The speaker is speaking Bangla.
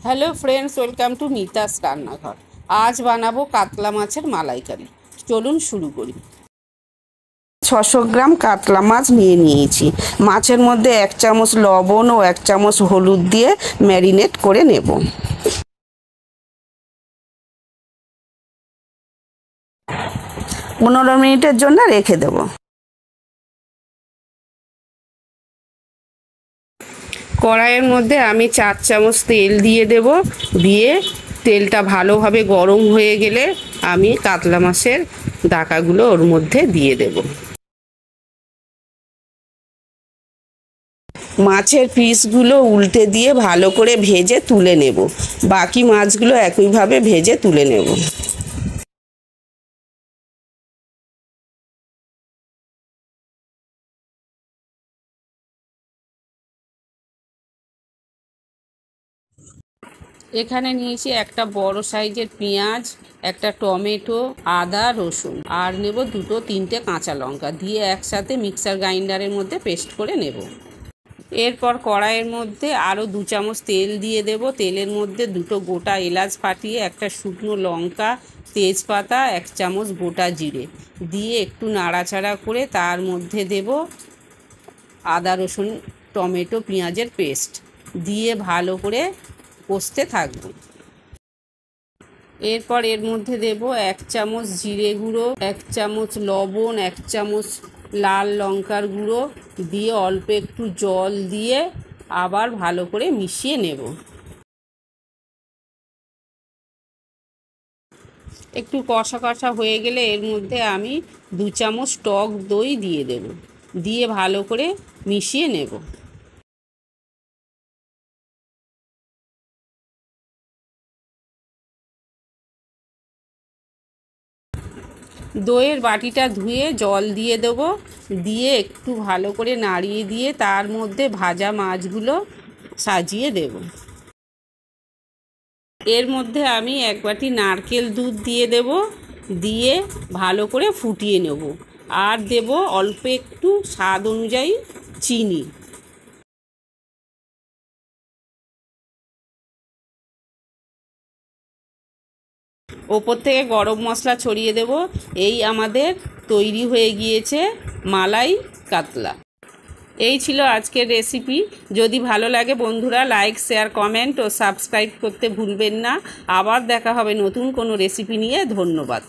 Hello friends, welcome to Mita's রান্নাঘর। আজ বানাবো কাতলা মাছের মালাইকারি। চলুন শুরু করি। 600 গ্রাম কাতলা মাছ নিয়েছি। মাছের মধ্যে 1 চামচ লবণ ও 1 চামচ হলুদ দিয়ে ম্যারিনেট করে নেব। পনেরো মিনিটের জন্য রেখে দেব। কড়াইয়ের মধ্যে আমি 4 চামচ তেল দিয়ে দেব। দিয়ে তেলটা ভালোভাবে গরম হয়ে গেলে আমি কাতলা মাছের ডাকাগুলো ওর মধ্যে দিয়ে দেব। মাছের পিসগুলো উল্টে দিয়ে ভালো করে ভেজে তুলে নেব। বাকি মাছগুলো একইভাবে ভেজে তুলে নেব। এখানে নিয়েছি একটা বড় সাইজের পেঁয়াজ, একটা টমেটো, আদা, রসুন আর নেব 2-3টে কাঁচা লঙ্কা দিয়ে একসাথে মিক্সার গ্রাইন্ডারের মধ্যে পেস্ট করে নেব। এরপর কড়াইয়ের মধ্যে আরও 2 চামচ তেল দিয়ে দেব। তেলের মধ্যে 2টো গোটা এলাচ ফাটিয়ে, একটা শুকনো লঙ্কা, তেজপাতা, 1 চামচ গোটা জিরে দিয়ে একটু নাড়াচাড়া করে তার মধ্যে দেব আদা, রসুন, টমেটো, পেঁয়াজের পেস্ট দিয়ে ভালো করে কষতে থাকব। এরপর এর মধ্যে দেব 1 চামচ জিরে গুঁড়ো, 1 চামচ লবণ, 1 চামচ লাল লঙ্কার গুঁড়ো দিয়ে অল্প একটু জল দিয়ে আবার ভালো করে মিশিয়ে নেব। একটু কষা কষা হয়ে গেলে এর মধ্যে আমি 2 চামচ টক দই দিয়ে দেব। দিয়ে ভালো করে মিশিয়ে নেব। দইয়ের বাটিটা ধুয়ে জল দিয়ে দেবো। দিয়ে একটু ভালো করে নাড়িয়ে দিয়ে তার মধ্যে ভাজা মাছগুলো সাজিয়ে দেব। এর মধ্যে আমি 1 বাটি নারকেল দুধ দিয়ে দেব। দিয়ে ভালো করে ফুটিয়ে নেব। আর দেব অল্প একটু স্বাদ অনুযায়ী চিনি। ওপর থেকে গরম মশলা ছড়িয়ে দেব। এই আমাদের তৈরি হয়ে গিয়েছে মালাই কাতলা। এই ছিল আজকের রেসিপি। যদি ভালো লাগে বন্ধুরা লাইক, শেয়ার, কমেন্ট ও সাবস্ক্রাইব করতে ভুলবেন না। আবার দেখা হবে নতুন কোনো রেসিপি নিয়ে। ধন্যবাদ।